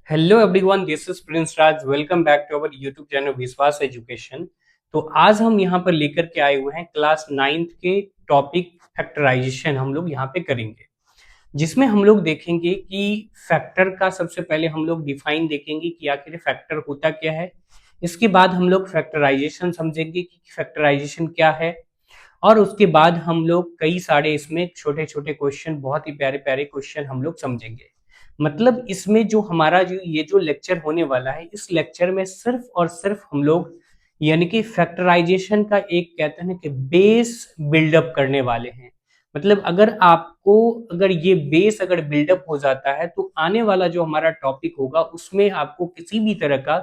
Hello everyone, this is Prince Raj. Welcome back to our YouTube channel Vishwas education. तो आज हम यहाँ पर लेकर के आए हुए हैं क्लास नाइन्थ के टॉपिक फैक्टराइजेशन। हम लोग यहाँ पे करेंगे, जिसमें हम लोग देखेंगे कि फैक्टर का सबसे पहले हम लोग डिफाइन देखेंगे कि आखिर फैक्टर होता क्या है। इसके बाद हम लोग फैक्टराइजेशन समझेंगे कि फैक्टराइजेशन क्या है। और उसके बाद हम लोग कई सारे इसमें छोटे छोटे क्वेश्चन, बहुत ही प्यारे प्यारे क्वेश्चन हम लोग समझेंगे। मतलब इसमें जो हमारा जो ये जो लेक्चर होने वाला है, इस लेक्चर में सिर्फ और सिर्फ हम लोग यानी कि फैक्टराइजेशन का एक कहते हैं कि बेस बिल्डअप करने वाले हैं। मतलब अगर आपको अगर ये बेस अगर बिल्डअप हो जाता है तो आने वाला जो हमारा टॉपिक होगा उसमें आपको किसी भी तरह का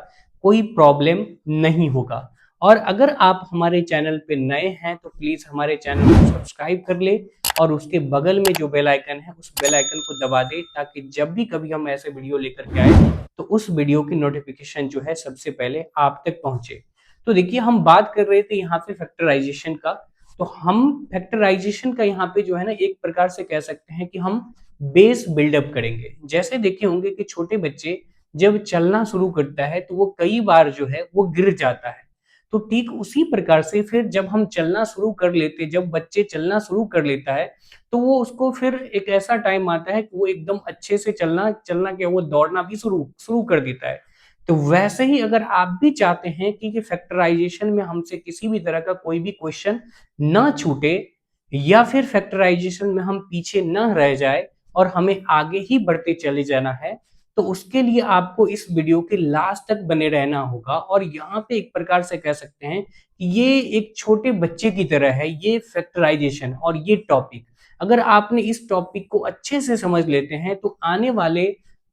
कोई प्रॉब्लम नहीं होगा। और अगर आप हमारे चैनल पे नए हैं तो प्लीज हमारे चैनल को सब्सक्राइब कर ले और उसके बगल में जो बेल आइकन है उस बेल आइकन को दबा दे, ताकि जब भी कभी हम ऐसे वीडियो लेकर के आए तो उस वीडियो की नोटिफिकेशन जो है सबसे पहले आप तक पहुंचे। तो देखिए, हम बात कर रहे थे यहाँ पे फैक्टराइजेशन का। तो हम फैक्टराइजेशन का यहाँ पे जो है ना, एक प्रकार से कह सकते हैं कि हम बेस बिल्डअप करेंगे। जैसे देखे होंगे कि छोटे बच्चे जब चलना शुरू करता है तो वो कई बार जो है वो गिर जाता है। तो ठीक उसी प्रकार से फिर जब हम चलना शुरू कर लेते, जब बच्चे चलना शुरू कर लेता है तो वो उसको फिर एक ऐसा टाइम आता है कि वो एकदम अच्छे से चलना चलना क्या, वो दौड़ना भी शुरू शुरू कर देता है। तो वैसे ही अगर आप भी चाहते हैं कि फैक्टराइजेशन में हमसे किसी भी तरह का कोई भी क्वेश्चन ना छूटे, या फिर फैक्टराइजेशन में हम पीछे न रह जाए और हमें आगे ही बढ़ते चले जाना है, तो उसके लिए आपको इस वीडियो के लास्ट तक बने रहना होगा। और यहाँ पे एक प्रकार से कह सकते हैं कि ये एक छोटे बच्चे की तरह है, ये फैक्टराइजेशन और ये टॉपिक। अगर आपने इस टॉपिक को अच्छे से समझ लेते हैं तो आने वाले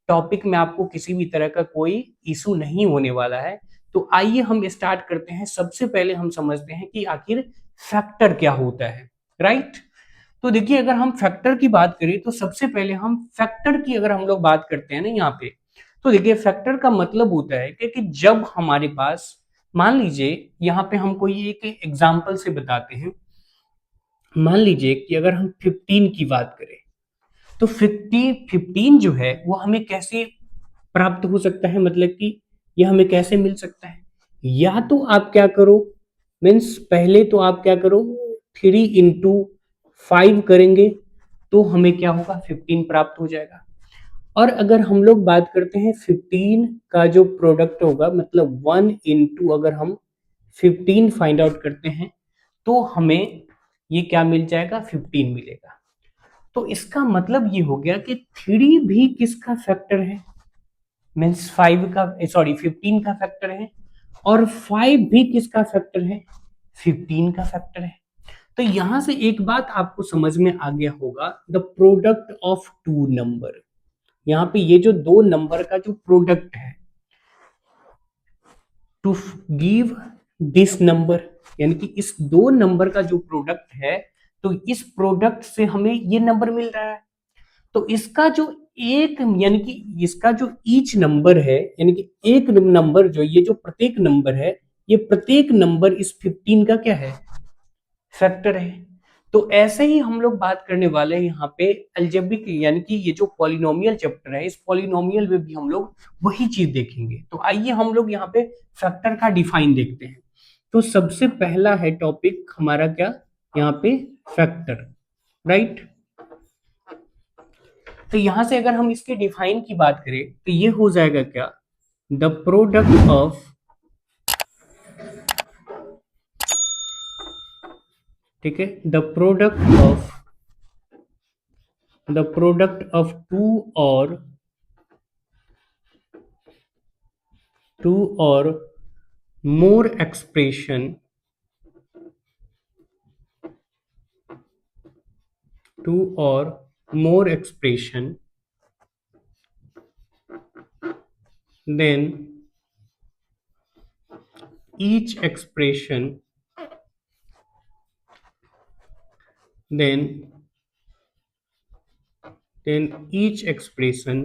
टॉपिक में आपको किसी भी तरह का कोई इशू नहीं होने वाला है। तो आइए हम स्टार्ट करते हैं। सबसे पहले हम समझते हैं कि आखिर फैक्टर क्या होता है, राइट। तो देखिए, अगर हम फैक्टर की बात करें तो सबसे पहले हम फैक्टर की अगर हम लोग बात करते हैं ना यहाँ पे, तो देखिए फैक्टर का मतलब होता है कि जब हमारे पास, मान लीजिए यहाँ पे हम कोई एक एग्जांपल से बताते हैं। मान लीजिए कि अगर हम 15 की बात करें तो 15 जो है वो हमें कैसे प्राप्त हो सकता है, मतलब कि यह हमें कैसे मिल सकता है। या तो आप क्या करो, मीन्स पहले तो आप क्या करो, 3 इंटू 5 करेंगे तो हमें क्या होगा, 15 प्राप्त हो जाएगा। और अगर हम लोग बात करते हैं 15 का जो प्रोडक्ट होगा, मतलब 1 इंटू अगर हम 15 फाइंड आउट करते हैं तो हमें ये क्या मिल जाएगा, 15 मिलेगा। तो इसका मतलब ये हो गया कि 3 भी किसका फैक्टर है, मीन्स 5 का, सॉरी 15 का फैक्टर है। और 5 भी किसका फैक्टर है, 15 का फैक्टर है। तो यहां से एक बात आपको समझ में आ गया होगा, the product of two number. यहाँ पे ये जो दो नंबर का जो प्रोडक्ट है, टू गिव दिस नंबर, यानी कि इस दो नंबर का जो प्रोडक्ट है, तो इस प्रोडक्ट से हमें ये नंबर मिल रहा है। तो इसका जो एक, यानी कि इसका जो ईच नंबर है, यानी कि एक नंबर, जो ये जो प्रत्येक नंबर है, ये प्रत्येक नंबर इस 15 का क्या है, फैक्टर है। तो ऐसे ही हम लोग बात करने वाले हैं यहाँ पे अलजेब्रिक, यानी कि ये जो पॉलिनोमियल चैप्टर है, इस पॉलिनोमियल में भी हम लोग वही चीज देखेंगे। तो आइए हम लोग यहाँ पे फैक्टर का डिफाइन देखते हैं। तो सबसे पहला है टॉपिक हमारा क्या, यहाँ पे फैक्टर, राइट। तो यहां से अगर हम इसके डिफाइन की बात करें तो ये हो जाएगा क्या, द प्रोडक्ट ऑफ, ठीक है, द प्रोडक्ट ऑफ टू और मोर एक्सप्रेशन, टू और more expression then each expression then then each expression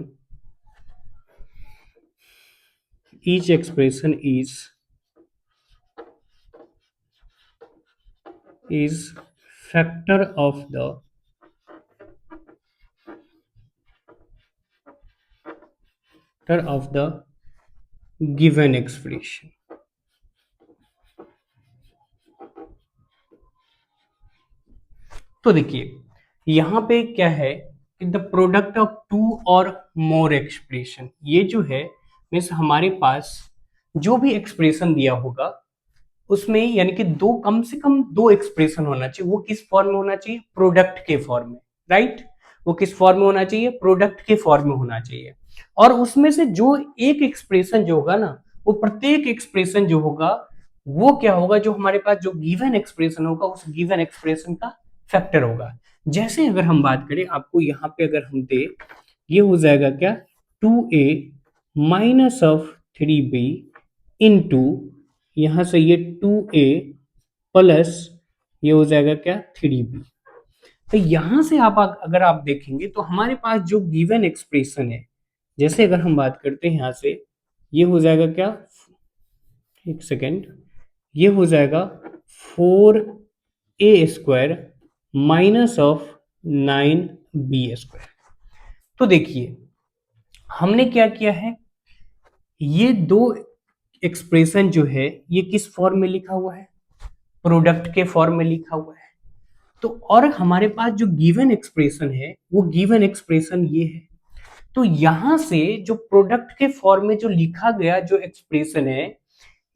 is factor of the of the given expression. तो देखिए यहां पे क्या है कि द प्रोडक्ट ऑफ टू और मोर एक्सप्रेशन, ये जो है मीन्स हमारे पास जो भी एक्सप्रेशन दिया होगा उसमें यानी कि दो, कम से कम दो एक्सप्रेशन होना चाहिए। वो किस फॉर्म में होना चाहिए? प्रोडक्ट के फॉर्म में, राइट। वो किस फॉर्म में होना चाहिए? प्रोडक्ट के फॉर्म में होना चाहिए। और उसमें से जो एक एक्सप्रेशन जो होगा ना, वो प्रत्येक एक्सप्रेशन जो होगा वो क्या होगा, जो हमारे पास जो गिवन एक्सप्रेशन होगा उस गिवन एक्सप्रेशन का फैक्टर होगा। जैसे अगर हम बात करें, आपको यहाँ पे अगर हम दे, ये हो जाएगा क्या, 2a minus of 3b into, यहां से ये 2a प्लस ये हो जाएगा क्या, 3b। तो यहां से आप अगर आप देखेंगे तो हमारे पास जो गिवन एक्सप्रेशन है, जैसे अगर हम बात करते हैं यहां से, ये हो जाएगा क्या, एक सेकेंड, ये हो जाएगा 4a² माइनस ऑफ 9b²। तो देखिए हमने क्या किया है, ये दो एक्सप्रेशन जो है ये किस फॉर्म में लिखा हुआ है? प्रोडक्ट के फॉर्म में लिखा हुआ है। तो और हमारे पास जो गिवन एक्सप्रेशन है वो गिवन एक्सप्रेशन ये है। तो यहां से जो प्रोडक्ट के फॉर्म में जो लिखा गया जो एक्सप्रेशन है,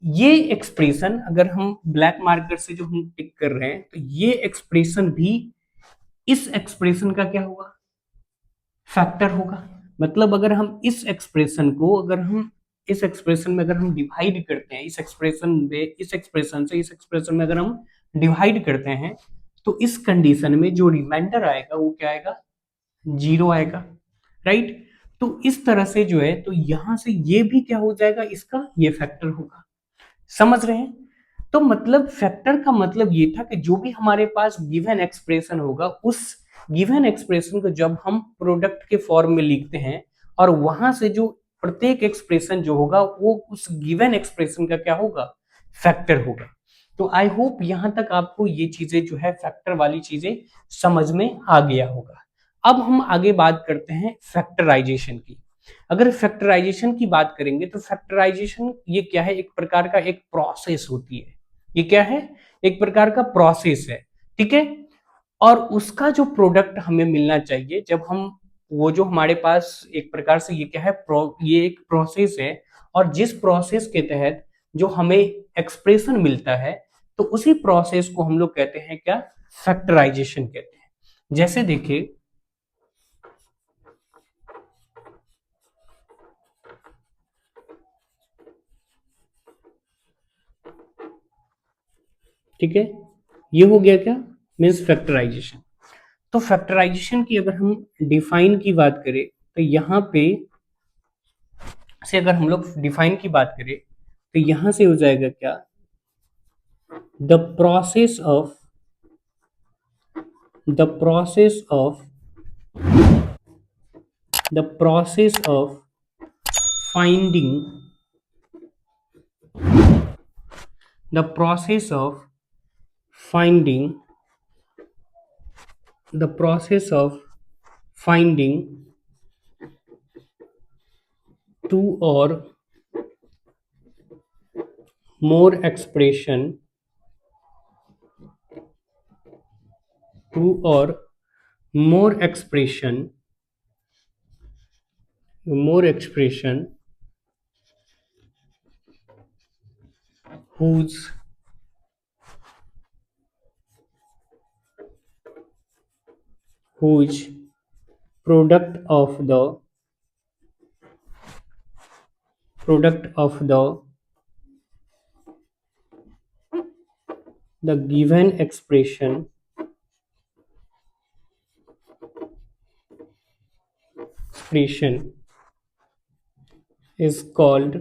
ये एक्सप्रेशन अगर हम ब्लैक मार्कर से जो हम टिक कर रहे हैं, तो ये एक्सप्रेशन भी इस एक्सप्रेशन का क्या होगा, फैक्टर होगा। मतलब अगर हम इस एक्सप्रेशन को, अगर हम इस एक्सप्रेशन में अगर हम डिवाइड करते हैं, इस एक्सप्रेशन में, इस एक्सप्रेशन से इस एक्सप्रेशन में अगर हम डिवाइड करते हैं, तो इस कंडीशन में जो रिमाइंडर आएगा वो क्या आएगा, जीरो आएगा, राइट। तो इस तरह से जो है, तो यहां से ये भी क्या हो जाएगा, इसका ये फैक्टर होगा। समझ रहे हैं? तो मतलब फैक्टर का मतलब ये था कि जो भी हमारे पास गिवन एक्सप्रेशन होगा, उस गिवन एक्सप्रेशन को जब हम प्रोडक्ट के फॉर्म में लिखते हैं, और वहां से जो प्रत्येक एक्सप्रेशन जो होगा वो उस गिवन एक्सप्रेशन का क्या होगा, फैक्टर होगा। तो आई होप यहां तक आपको ये चीजें जो है फैक्टर वाली चीजें समझ में आ गया होगा। अब हम आगे बात करते हैं फैक्टराइजेशन की। अगर फैक्टराइजेशन की बात करेंगे तो फैक्टराइजेशन ये क्या है, एक प्रकार का एक प्रोसेस होती है। ये क्या है, एक प्रकार का प्रोसेस है, ठीक है। और उसका जो प्रोडक्ट हमें मिलना चाहिए, जब हम, वो जो हमारे पास एक प्रकार से ये क्या है, ये एक प्रोसेस है। और जिस प्रोसेस के तहत जो हमें एक्सप्रेशन मिलता है, तो उसी प्रोसेस को हम लोग कहते हैं क्या, फैक्टराइजेशन कहते हैं। जैसे देखिए, ठीक है, ये हो गया क्या, मीन्स फैक्टराइजेशन। तो फैक्टराइजेशन की अगर हम डिफाइन की बात करें, तो यहां पे से अगर हम लोग डिफाइन की बात करें, तो यहां से हो जाएगा क्या, the process of the process of the process of finding the process of finding the process of finding two और more expression two or more expression whose whose product of the given expression is called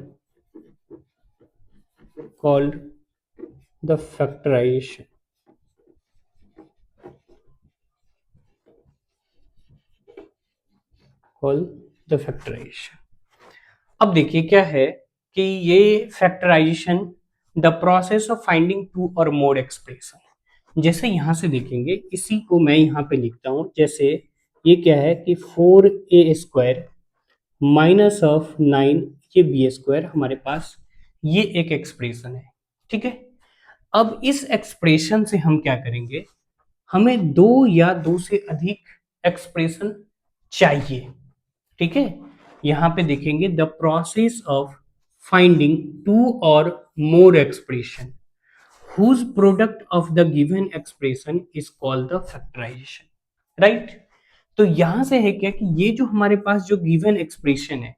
the factorization, called the factorization। अब देखिए क्या है कि ये factorization, the process of finding two और more expression, जैसे यहां से देखेंगे, इसी को मैं यहां पे लिखता हूं। जैसे ये क्या है कि 4a² माइनस ऑफ 9 ये बी स्क्वायर हमारे पास ये एक एक्सप्रेशन है। ठीक है, अब इस एक्सप्रेशन से हम क्या करेंगे, हमें दो या दो से अधिक एक्सप्रेशन चाहिए। ठीक है, यहां पे देखेंगे the process of finding two और more expression whose product of the given expression is called the factorization, right? तो यहां से है क्या कि ये जो हमारे पास जो गिवन एक्सप्रेशन है,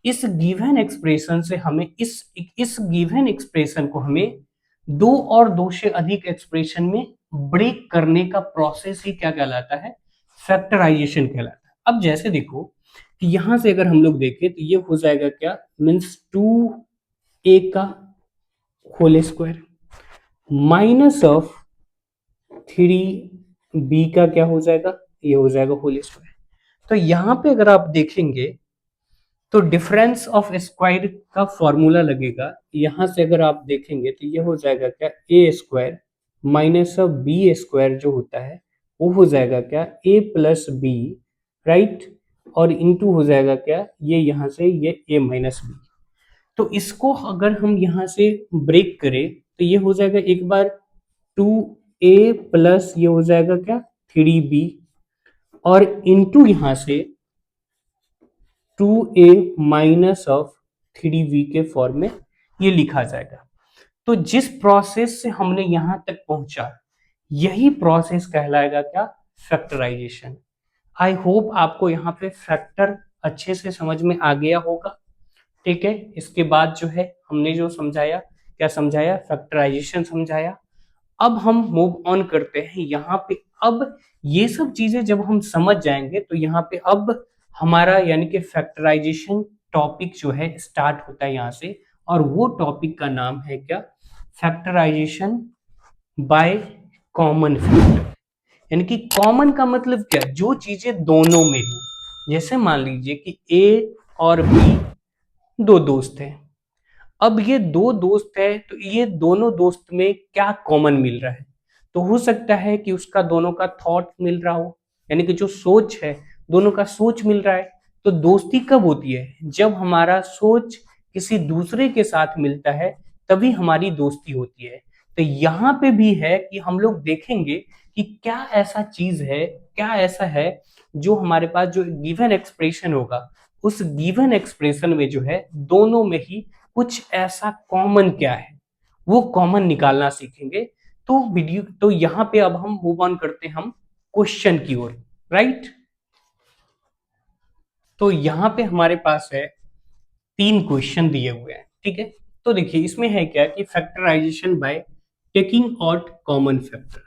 इस गिवन एक्सप्रेशन से हमें इस गिवन एक्सप्रेशन को हमें दो और दो से अधिक एक्सप्रेशन में ब्रेक करने का प्रोसेस ही क्या कहलाता है, फैक्टराइजेशन कहलाता है। अब जैसे देखो कि यहां से अगर हम लोग देखें तो ये हो जाएगा क्या, मीन्स 2a का whole square minus of 3b का क्या हो जाएगा, ये हो जाएगा होल स्क्वायर। तो यहां पे अगर आप देखेंगे तो डिफरेंस ऑफ स्क्वायर का फॉर्मूला लगेगा, यहां से अगर आप देखेंगे तो ये हो जाएगा क्या, A square minus of B square जो होता है वो हो जाएगा क्या, ए प्लस बी, राइट, और इनटू हो जाएगा क्या, ये यहां से ये ए माइनस बी। तो इसको अगर हम यहां से ब्रेक करें तो ये हो जाएगा एक बार 2a प्लस ये हो जाएगा क्या 3b, और इनटू यहां से 2a माइनस ऑफ 3b के फॉर्म में ये लिखा जाएगा। तो जिस प्रोसेस से हमने यहां तक पहुंचा यही प्रोसेस कहलाएगा क्या, फैक्टराइजेशन। आई होप आपको यहाँ पे फैक्टर अच्छे से समझ में आ गया होगा। ठीक है, इसके बाद जो है हमने जो समझाया, क्या समझाया, फैक्टराइजेशन समझाया। अब हम मूव ऑन करते हैं यहाँ पे। अब ये सब चीजें जब हम समझ जाएंगे तो यहाँ पे अब हमारा यानी कि फैक्टराइजेशन टॉपिक जो है स्टार्ट होता है यहाँ से, और वो टॉपिक का नाम है क्या, फैक्टराइजेशन बाय कॉमन फैक्टर। यानी कि कॉमन का मतलब क्या, जो चीजें दोनों में हो। जैसे मान लीजिए कि ए और बी दो दोस्त हैं, अब ये दो दोस्त है तो ये दोनों दोस्त में क्या कॉमन मिल रहा है, तो हो सकता है कि उसका दोनों का थॉट मिल रहा हो, यानी कि जो सोच है दोनों का सोच मिल रहा है। तो दोस्ती कब होती है, जब हमारा सोच किसी दूसरे के साथ मिलता है तभी हमारी दोस्ती होती है। तो यहाँ पे भी है कि हम लोग देखेंगे कि क्या ऐसा चीज है, क्या ऐसा है जो हमारे पास जो गिवन एक्सप्रेशन होगा उस गिवन एक्सप्रेशन में जो है दोनों में ही कुछ ऐसा कॉमन क्या है, वो कॉमन निकालना सीखेंगे। तो वीडियो तो यहाँ पे अब हम मूव ऑन करते हैं हम क्वेश्चन की ओर, राइट। तो यहाँ पे हमारे पास है तीन क्वेश्चन दिए हुए हैं। ठीक है, तो देखिए इसमें है क्या कि factorization by taking out common factor.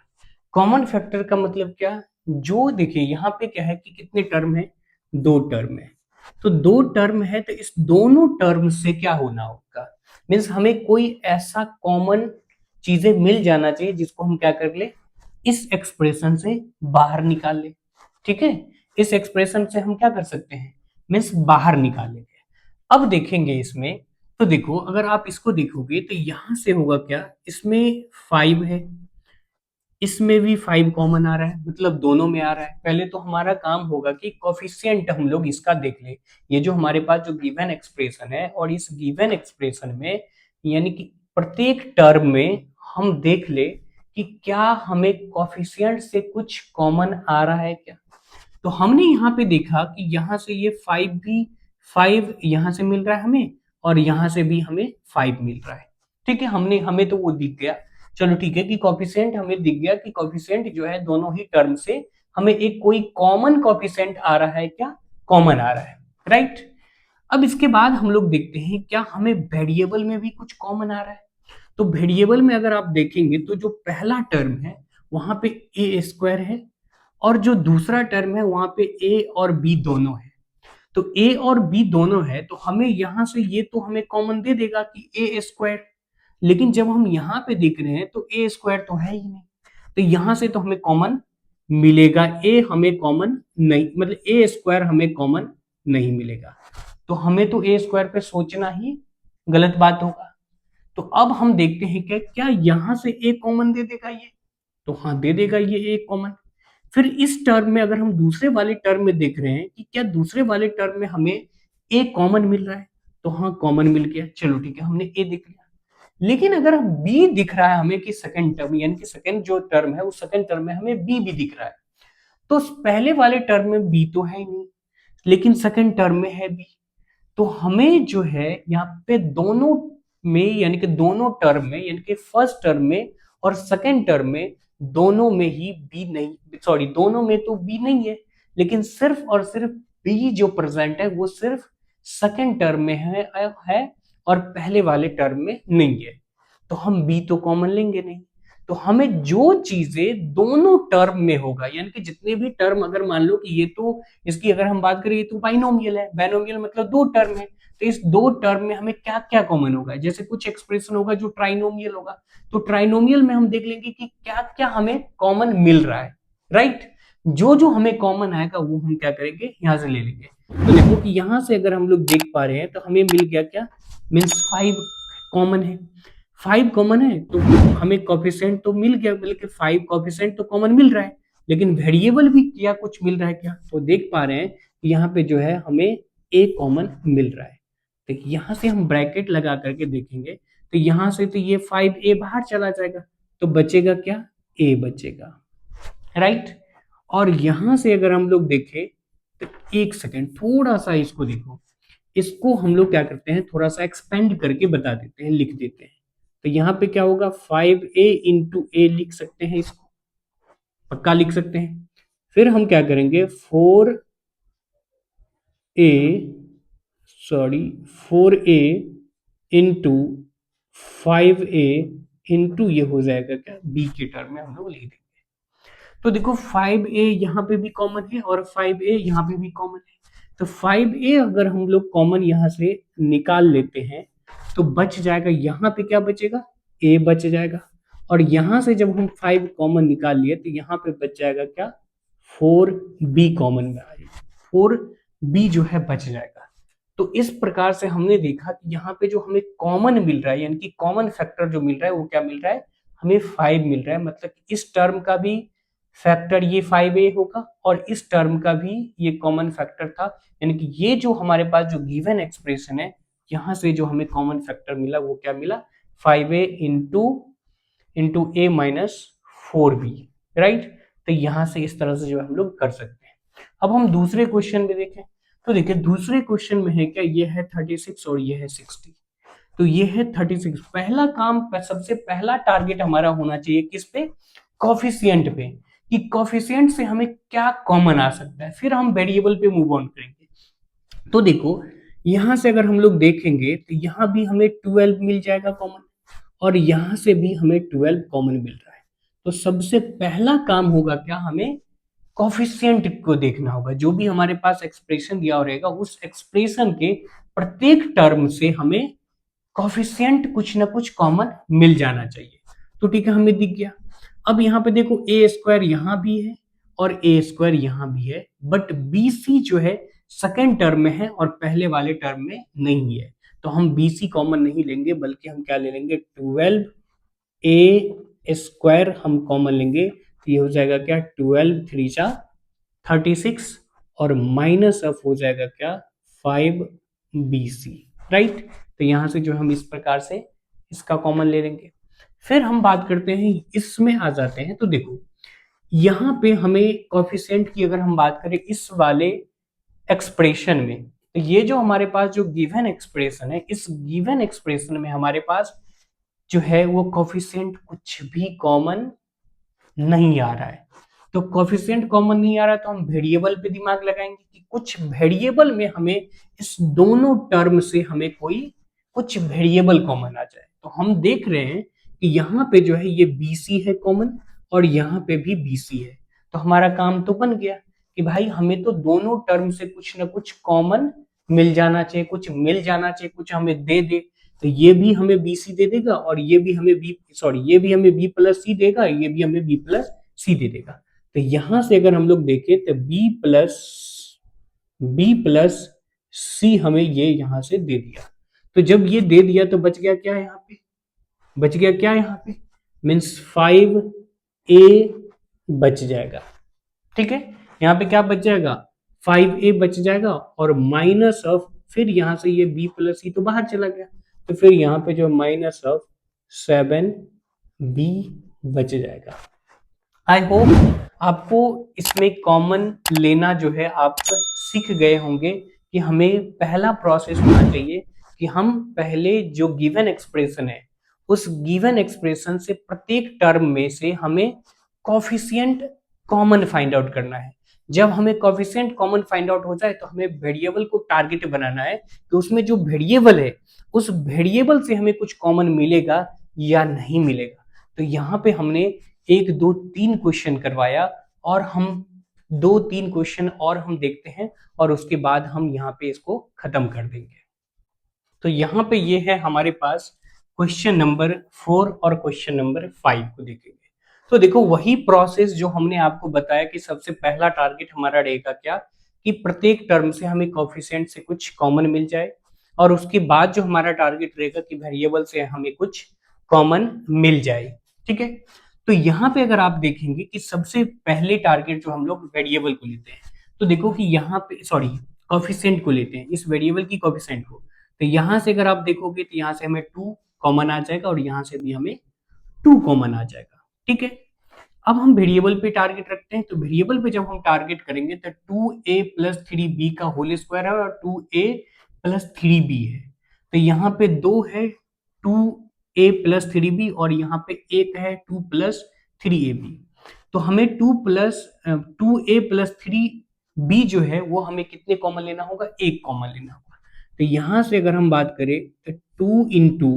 Common factor का मतलब क्या, जो देखिए यहाँ पे क्या है कि कितने टर्म है, दो टर्म है। तो दो टर्म है तो इस दोनों टर्म से क्या होना होगा, मीन्स हमें कोई ऐसा कॉमन चीजें मिल जाना चाहिए जिसको हम क्या कर ले, इस एक्सप्रेशन से बाहर निकाल ले। ठीक है, इस एक्सप्रेशन से हम क्या कर सकते हैं, मीन्स बाहर निकालेंगे। अब देखेंगे इसमें, तो देखो अगर आप इसको देखोगे तो यहां से होगा क्या, इसमें 5 है, इसमें भी 5 कॉमन आ रहा है, मतलब दोनों में आ रहा है। पहले तो हमारा काम होगा कि कोफिशिएंट हम लोग इसका देख ले, ये जो हमारे पास जो गिवन एक्सप्रेशन है और इस गिवन एक्सप्रेशन में यानी कि प्रत्येक टर्म में हम देख ले कि क्या हमें कोफिशिएंट से कुछ कॉमन आ रहा है क्या। तो हमने यहाँ पे देखा कि यहाँ से ये 5 भी, 5 यहाँ से मिल रहा है हमें और यहाँ से भी हमें 5 मिल रहा है। ठीक है, हमने हमें तो वो दिख गया, चलो ठीक है कि कॉफिशिएंट हमें दिख गया कि कॉफिशिएंट जो है दोनों ही टर्म से हमें एक कोई कॉमन कॉफिशिएंट आ रहा है क्या, कॉमन आ रहा है, राइट। अब इसके बाद हम लोग देखते हैं क्या हमें वेरिएबल में भी कुछ कॉमन आ रहा है। तो वेरिएबल में अगर आप देखेंगे तो जो पहला टर्म है वहां पे ए स्क्वायर है, और जो दूसरा टर्म है वहां पे ए और बी दोनों है। तो ए और बी दोनों है तो हमें यहां से ये तो हमें कॉमन दे देगा कि ए स्क्वायर, लेकिन जब हम यहाँ पे देख रहे हैं तो ए स्क्वायर तो है ही नहीं, तो यहां से तो हमें कॉमन मिलेगा, ए हमें कॉमन नहीं, मतलब ए स्क्वायर हमें कॉमन नहीं मिलेगा। तो हमें तो ए स्क्वायर पे सोचना ही गलत बात होगा। तो अब हम देखते हैं क्या क्या यहां से ए कॉमन दे देगा ये, तो हाँ दे देगा ये ए कॉमन। फिर इस टर्म में अगर हम दूसरे वाले टर्म में देख रहे हैं कि क्या दूसरे वाले टर्म में हमें ए कॉमन मिल रहा है, तो हाँ कॉमन मिल गया, चलो ठीक है, हमने ए देख लिया। लेकिन अगर बी दिख रहा है हमें कि सेकंड टर्म, यानी कि सेकंड जो टर्म है उस सेकंड टर्म में हमें बी भी दिख रहा है, तो पहले वाले टर्म में बी तो है ही नहीं, लेकिन सेकंड टर्म में है बी। तो हमें जो है यहाँ पे दोनों में, यानी कि दोनों टर्म में, यानी कि फर्स्ट टर्म में और सेकंड टर्म में, दोनों में ही बी नहीं, सॉरी दोनों में तो बी नहीं है, लेकिन सिर्फ और सिर्फ बी जो प्रेजेंट है वो सिर्फ सेकंड टर्म में है और पहले वाले टर्म में नहीं है, तो हम बी तो कॉमन लेंगे नहीं। तो हमें जो चीजें दोनों टर्म में होगा, यानी कि जितने भी टर्म, अगर मान लो कि ये तो, इसकी अगर हम बात करें, ये तो बाइनोमियल है, बाइनोमियल मतलब दो टर्म है, तो इस दो टर्म में हमें क्या क्या कॉमन होगा, जैसे कुछ एक्सप्रेशन होगा जो ट्राइनोमियल होगा, तो ट्राइनोमियल में हम देख लेंगे कि क्या क्या हमें कॉमन मिल रहा है, राइट। जो जो हमें कॉमन आएगा वो हम क्या करेंगे, यहां से ले लेंगे। तो देखो कि यहां से अगर हम लोग देख पा रहे हैं तो हमें मिल गया क्या, मीन्स 5 कॉमन है, 5 कॉमन है, तो हमें कॉफिशिएंट तो मिल गया, बल्कि 5 कॉफिशिएंट तो कॉमन मिल रहा है, लेकिन वेरिएबल भी क्या कुछ मिल रहा है क्या, तो देख पा रहे हैं कि यहाँ पे जो है हमें ए कॉमन मिल रहा है। तो यहां से हम ब्रैकेट लगा करके देखेंगे, तो यहां से तो ये 5a बाहर चला जाएगा, तो बचेगा क्या, ए बचेगा, राइट। और यहां से अगर हम लोग देखें, तो एक सेकेंड थोड़ा सा इसको देखो, इसको हम लोग क्या करते हैं, थोड़ा सा एक्सपेंड करके बता देते हैं, लिख देते हैं। तो यहाँ पे क्या होगा, 5a इंटू ए लिख सकते हैं, इसको पक्का लिख सकते हैं। फिर हम क्या करेंगे, 4a, sorry 4a into 5a into ये हो जाएगा क्या, बी के टर्म में हम लोग लिख देंगे। तो देखो 5a यहाँ पे भी कॉमन है और 5a यहाँ पे भी कॉमन है, तो 5a अगर हम लोग कॉमन यहाँ से निकाल लेते हैं तो बच जाएगा, यहाँ पे क्या बचेगा, a बच जाएगा। और यहाँ से जब हम 5 कॉमन निकाल लिए तो यहाँ पे बच जाएगा क्या, 4b कॉमन में आ जाएगा, 4b जो है बच जाएगा। तो इस प्रकार से हमने देखा कि यहाँ पे जो हमें कॉमन मिल रहा है, यानी कि कॉमन फैक्टर जो मिल रहा है वो क्या मिल रहा है, हमें 5 मिल रहा है, मतलब इस टर्म का भी फैक्टर ये 5a होगा और इस टर्म का भी ये कॉमन फैक्टर था, यानी कि ये जो हमारे पास जो गिवन एक्सप्रेशन है, यहाँ से जो हमें कॉमन फैक्टर मिला वो क्या मिला, 5a इंटू ए माइनस 4b, राइट। तो यहाँ से इस तरह से जो हम लोग कर सकते हैं। अब हम दूसरे क्वेश्चन में देखें, तो देखिए दूसरे क्वेश्चन में है क्या, ये है 36 और ये है 60, तो ये है 36। पहला काम, सबसे पहला टारगेट हमारा होना चाहिए किस पे, कॉफिशिएंट पे, कि कॉफिशिएंट से हमें क्या कॉमन आ सकता है, फिर हम वेरिएबल पे मूव ऑन करेंगे। तो देखो यहां से अगर हम लोग देखेंगे तो यहां भी हमें 12 मिल जाएगा कॉमन, और यहां से भी हमें 12 कॉमन मिल रहा है। तो सबसे पहला काम होगा क्या, हमें कॉफिशिएंट को देखना होगा, जो भी हमारे पास एक्सप्रेशन दिया रहेगा उस एक्सप्रेशन के प्रत्येक टर्म से हमें कॉफिशिएंट कुछ ना कुछ कॉमन मिल जाना चाहिए। तो ठीक है, हमें दिख गया। अब यहाँ पे देखो ए स्क्वायर यहाँ भी है और ए स्क्वायर यहाँ भी है, बट बी सी जो है सेकेंड टर्म में है और पहले वाले टर्म में नहीं है, तो हम बी सी कॉमन नहीं लेंगे, बल्कि हम क्या ले लेंगे, 12 ए स्क्वायर हम कॉमन लेंगे, तो ये हो जाएगा क्या, 12 3 जा 36 और माइनस ऑफ हो जाएगा क्या, 5bc, राइट। तो यहां से जो हम इस प्रकार से इसका कॉमन ले लेंगे। फिर हम बात करते हैं, इसमें आ जाते हैं, तो देखो यहाँ पे हमें कॉफिशिएंट की अगर हम बात करें इस वाले एक्सप्रेशन में, तो ये जो हमारे पास जो गिवन एक्सप्रेशन है, इस गिवन एक्सप्रेशन में हमारे पास जो है वो कॉफिशिएंट कुछ भी कॉमन नहीं आ रहा है। तो कॉफिशिएंट कॉमन नहीं आ रहा तो हम वेरिएबल पे दिमाग लगाएंगे कि कुछ वेरिएबल में हमें इस दोनों टर्म से हमें कोई कुछ वेरिएबल कॉमन आ जाए। तो हम देख रहे हैं कि यहाँ पे जो है ये BC है कॉमन और यहाँ पे भी BC है, तो हमारा काम तो बन गया कि भाई हमें तो दोनों टर्म से कुछ ना कुछ कॉमन मिल जाना चाहिए, कुछ मिल जाना चाहिए, कुछ हमें दे दे। तो ये भी हमें BC दे देगा और ये भी हमें ये भी हमें B प्लस सी देगा, ये भी हमें B प्लस सी दे देगा। तो यहां से अगर हम लोग देखें तो बी प्लस सी हमें ये यहां से दे दिया। तो जब ये दे दिया तो बच गया क्या, यहाँ पे बच गया क्या, यहाँ पे मीन्स 5a बच जाएगा। ठीक है, यहाँ पे क्या बच जाएगा, 5a बच जाएगा और माइनस ऑफ फिर यहाँ से ये b प्लस सी तो बाहर चला गया, तो फिर यहाँ पे जो माइनस ऑफ 7b बच जाएगा। आई होप आपको इसमें कॉमन लेना जो है आप सीख गए होंगे कि हमें पहला प्रोसेस होना चाहिए कि हम पहले जो गिवन एक्सप्रेशन है उस गिवन एक्सप्रेशन से प्रत्येक टर्म में से हमें कॉफिशिएंट कॉमन फाइंड आउट करना है। जब हमें कॉफिशिएंट कॉमन फाइंड आउट हो जाए तो हमें वेरिएबल को टारगेट बनाना है कि उसमें जो वेरिएबल है उस वेरिएबल से हमें कुछ कॉमन मिलेगा या नहीं मिलेगा। तो यहाँ पे हमने 1 2 3 क्वेश्चन करवाया और हम 2-3 क्वेश्चन और हम देखते हैं और उसके बाद हम यहाँ पे इसको खत्म कर देंगे। तो यहाँ पे ये है हमारे पास क्वेश्चन नंबर 4 और क्वेश्चन नंबर 5 को देखेंगे। तो देखो वही प्रोसेस जो हमने आपको बताया कि सबसे पहला टारगेट हमारा रहेगा क्या कि प्रत्येक टर्म से हमें कोएफिशिएंट से कुछ कॉमन मिल जाए, और उसके बाद जो हमारा टारगेट रहेगा कि वेरिएबल से हमें कुछ कॉमन मिल जाए। ठीक है, तो यहाँ पे अगर आप देखेंगे कि सबसे पहले टारगेट जो हम लोग वेरिएबल को लेते हैं, तो देखो कि यहाँ पे सॉरी कोएफिशिएंट को लेते हैं, इस वेरिएबल की कोएफिशिएंट को। तो यहाँ से अगर आप देखोगे तो यहाँ से हमें 2 कॉमन आ जाएगा और यहाँ से भी हमें 2 कॉमन आ जाएगा। ठीक है, अब हम वेरिएबल पे टारगेट रखते हैं, तो वेरिएबल पे जब हम टारगेट करेंगे तो 2a प्लस 3b का होल स्क्वायर है और 2a प्लस 3b है। तो यहाँ पे 2 है 2a प्लस 3b और यहाँ पे 1 है 2 प्लस 3ab। तो हमें 2a प्लस 3b जो है वो हमें कितने कॉमन लेना होगा, 1 कॉमन लेना होगा। तो यहाँ से अगर हम बात करें तो 2 इंटू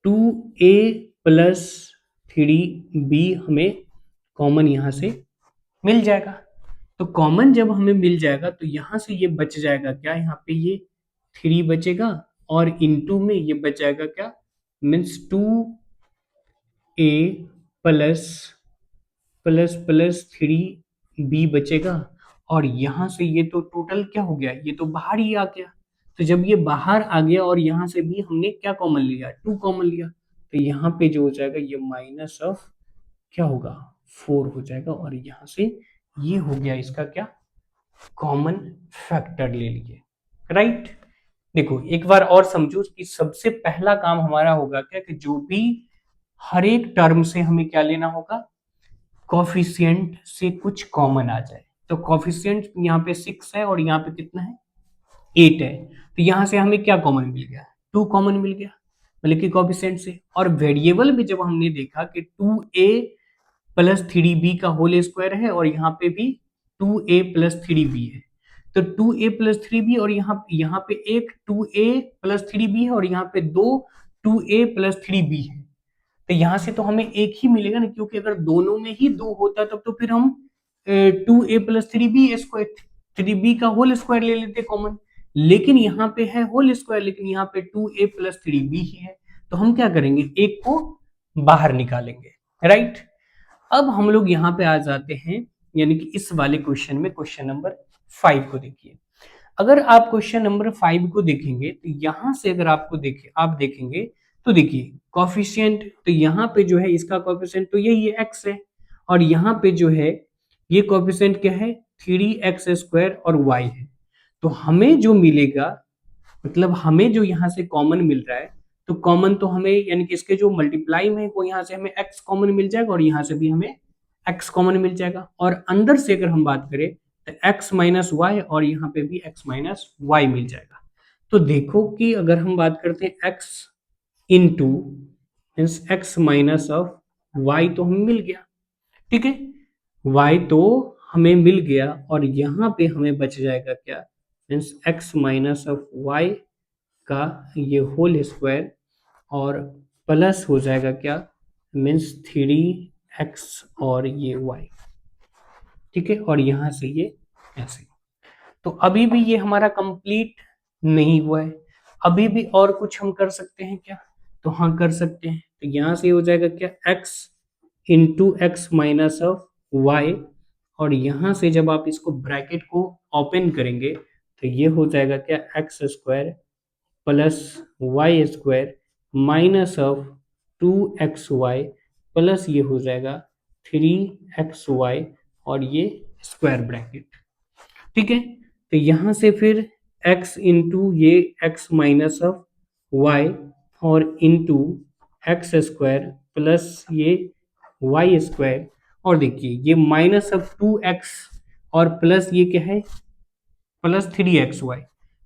2a प्लस 3b हमें कॉमन यहाँ से मिल जाएगा। तो कॉमन जब हमें मिल जाएगा तो यहाँ से ये बच जाएगा क्या, यहाँ पे ये 3 बचेगा और इनटू में ये बच जाएगा क्या, means 2a plus plus plus 3b बचेगा और यहाँ से ये तो टोटल क्या हो गया, ये तो बाहर ही आ गया। तो जब ये बाहर आ गया और यहाँ से भी हमने क्या कॉमन लिया, 2 कॉमन लिया, तो यहाँ पे जो हो जाएगा ये माइनस ऑफ क्या होगा 4 हो जाएगा और यहाँ से ये हो गया इसका क्या, कॉमन फैक्टर ले लिए। राइट, देखो एक बार और समझो कि सबसे पहला काम हमारा होगा क्या कि जो भी हर एक टर्म से हमें क्या लेना होगा, कॉफिशिएंट से कुछ कॉमन आ जाए। तो कॉफिशिएंट यहाँ पे 6 है और यहाँ पे कितना है 8 है, तो यहाँ से हमें क्या कॉमन मिल गया, 2 कॉमन मिल गया मतलब कि कॉफिशिएंट से। और वेरिएबल भी जब हमने देखा कि 2a प्लस 3b का होल स्क्वायर है और यहाँ पे भी 2a प्लस 3b है, तो 2a प्लस 3b और यहाँ पे एक 2a प्लस 3b है और यहाँ पे 2a प्लस 3b है। तो यहाँ से तो हमें एक ही मिलेगा ना, क्योंकि अगर दोनों में ही 2 होता तब तो फिर हम 2a plus 3b square 3b का होल स्क्वायर ले लेते कॉमन, लेकिन यहाँ पे है होल स्क्वायर, लेकिन यहाँ पे 2a प्लस 3b ही है, तो हम क्या करेंगे, एक को बाहर निकालेंगे। राइट, अब हम लोग यहाँ पे आ जाते हैं यानी कि इस वाले क्वेश्चन में, क्वेश्चन नंबर 5 को देखिए। अगर आप क्वेश्चन नंबर 5 को देखेंगे तो यहाँ से अगर आप देखेंगे तो देखिए कॉफिशिएंट, तो यहाँ पे जो है इसका कॉफिशिएंट तो यही है x है, और यहाँ पे जो है ये कॉफिशिएंट क्या है 3x स्क्वायर और y है। तो हमें जो मिलेगा मतलब हमें जो यहाँ से कॉमन मिल रहा है, तो कॉमन तो हमें यानी कि इसके जो मल्टीप्लाई में वो यहाँ से हमें x कॉमन मिल जाएगा और यहाँ से भी हमें x कॉमन मिल जाएगा। और अंदर से अगर हम बात करें तो x माइनस वाई और यहाँ पे भी x माइनस वाई मिल जाएगा। तो देखो कि अगर हम बात करते हैं x into means x minus of Y तो हमें मिल गया। ठीक है, y तो हमें मिल गया और यहाँ पे हमें बच जाएगा क्या, means x minus of Y का ये होल स्क्वायर और प्लस हो जाएगा क्या, मीन्स 3x और ये y। ठीक है, और यहाँ से ये ऐसे। तो अभी भी ये हमारा कंप्लीट नहीं हुआ है, अभी भी और कुछ हम कर सकते हैं क्या, तो हाँ कर सकते हैं। तो यहाँ से हो जाएगा क्या x into X minus of Y, और यहाँ से जब आप इसको ब्रैकेट को ओपन करेंगे तो ये हो जाएगा क्या X square plus Y square minus of 2xy plus ये हो जाएगा 3xy और ये स्क्वायर ब्रैकेट। ठीक है, तो यहाँ से फिर x इंटू ये x माइनस ऑफ y और इंटू एक्स स्क्वायर प्लस ये वाई स्क्वायर, और देखिए ये माइनस ऑफ 2x और प्लस ये क्या है, प्लस 3xy।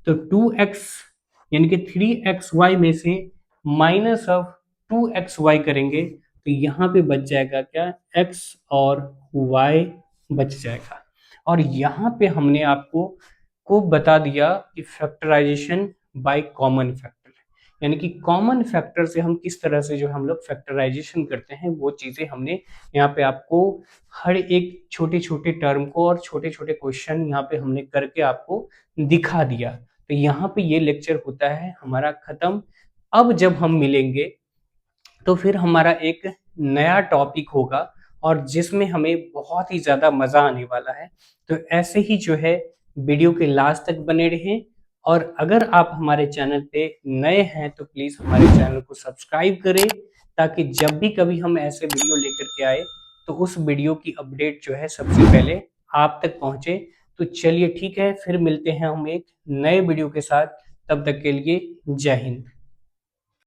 तो 2x यानी कि 3xy में से माइनस ऑफ 2xy करेंगे तो यहाँ पे बच जाएगा क्या, x और y बच जाएगा। और यहाँ पे हमने आपको को बता दिया कि फैक्टराइजेशन बाय कॉमन फैक्टर, यानी कि कॉमन फैक्टर से हम किस तरह से जो हम लोग फैक्टराइजेशन करते हैं वो चीजें हमने यहाँ पे आपको हर एक छोटे छोटे टर्म को और छोटे छोटे क्वेश्चन यहाँ पे हमने करके आपको दिखा दिया। तो यहाँ पे ये लेक्चर होता है हमारा खत्म। अब जब हम मिलेंगे तो फिर हमारा एक नया टॉपिक होगा और जिसमें हमें बहुत ही ज्यादा मजा आने वाला है। तो ऐसे ही जो है वीडियो के लास्ट तक बने रहें, और अगर आप हमारे चैनल पे नए हैं तो प्लीज हमारे चैनल को सब्सक्राइब करें, ताकि जब भी कभी हम ऐसे वीडियो लेकर के आए तो उस वीडियो की अपडेट जो है सबसे पहले आप तक पहुंचे। तो चलिए ठीक है, फिर मिलते हैं हम एक नए वीडियो के साथ, तब तक के लिए जय हिंद।